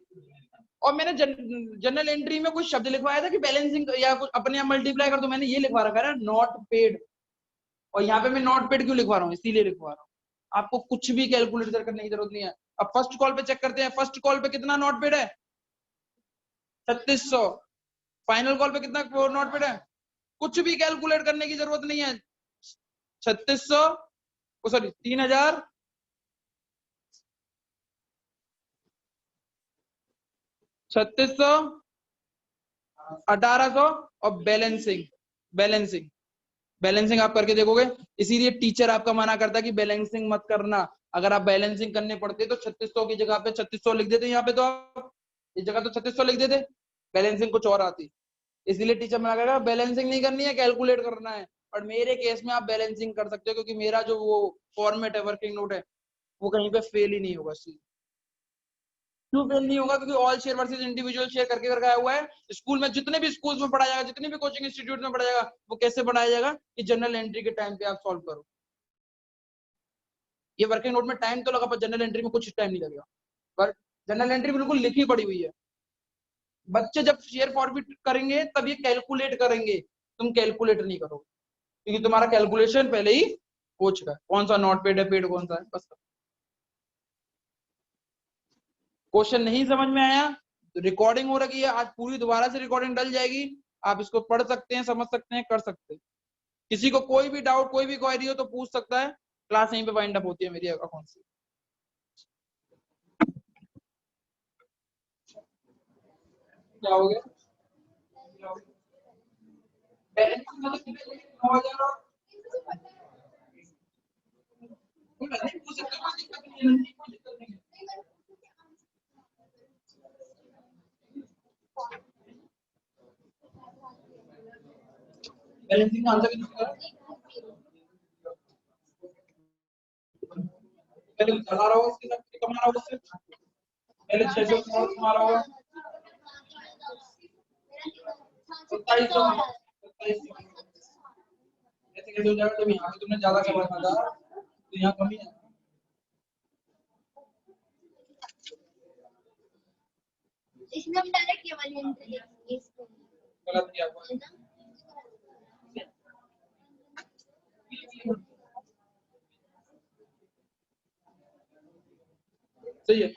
और मैंने जनरल एंट्री में कुछ शब्द लिखवाया था कि बैलेंसिंग या कुछ अपने आप मल्टीप्लाई कर, तो मैंने ये लिखवा रखा है नॉट पेड, और यहाँ पे मैं नॉट पेड क्यों लिखवा रहा हूँ, इसीलिए लिखवा रहा हूँ। आपको कुछ भी कैलकुलेट करने की जरूरत नहीं है। अब फर्स्ट कॉल पे चेक करते हैं, फर्स्ट कॉल पे कितना नॉट पेड है 3600, फाइनल कॉल पे कितना नॉट पेड है, कुछ भी कैलकुलेट करने की जरूरत नहीं है। 3600 सॉरी 3000 3600 1800 और बैलेंसिंग बैलेंसिंग बैलेंसिंग आप करके देखोगे। इसीलिए टीचर आपका मना करता है कि बैलेंसिंग मत करना। अगर आप बैलेंसिंग करने पड़ते तो 3600 की जगह पे 3600 लिख देते, यहाँ पे तो आप इस जगह तो 3600 लिख देते, बैलेंसिंग कुछ और आती। इसलिए टीचर मना करेगा बैलेंसिंग नहीं करनी है, कैलकुलेट करना है। और मेरे केस में आप बैलेंसिंग कर सकते हो, क्योंकि मेरा जो वो फॉर्मेट है वर्किंग नोट है वो कहीं पे फेल ही नहीं होगा। क्यों फेल नहीं होगा, क्योंकि all share versus individual share करके करके आया हुआ है। स्कूल में जितने भी स्कूल्स में पढ़ाया जाएगा, जितने भी कोचिंग इंस्टीट्यूट में पढ़ाया जाएगा, वो कैसे पढ़ाया जाएगा कि जनरल एंट्री के टाइम पे आप सॉल्व करो। ये वर्किंग नोट में टाइम तो लगा, पर जनरल एंट्री में कुछ टाइम नहीं लगेगा। पर जनरल एंट्री बिल्कुल लिखी पड़ी हुई है। बच्चे जब शेयर फॉरवर्ड करेंगे तब ये कैलकुलेट करेंगे, तुम कैलकुलेट नहीं करोगे, क्योंकि तुम्हारा कैलकुलेशन पहले ही हो चुका है, कौन सा नॉट पेड है पेड कौन सा है। बस क्वेश्चन नहीं समझ में आया तो रिकॉर्डिंग हो रखी है, आज पूरी दोबारा से रिकॉर्डिंग डल जाएगी, आप इसको पढ़ सकते हैं, समझ सकते हैं, कर सकते हैं। किसी को कोई भी डाउट कोई भी क्वेरी हो तो पूछ सकता है। क्लास यहीं पे वाइंड अप होती है मेरी अकाउंट से। क्या हो गया, बैलेंसिंग का आंसर पहले चला रहा होगा, उसके साथ कमा रहा होगा, उससे पहले 600 कमा रहा होगा, 2700 ऐसे कैसे हो जाएगा, जब यहाँ पे तुमने ज्यादा कमाया था तो यहाँ कमी है। इसमें हम डायरेक्ट ये वाली एंट्री लिखेंगे इसको, गलत किया हुआ है। सही है।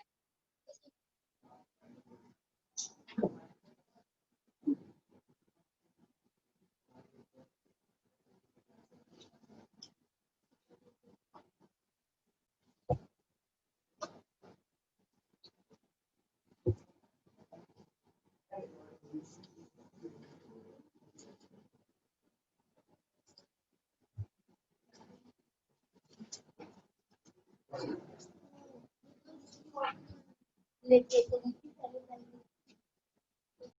लेके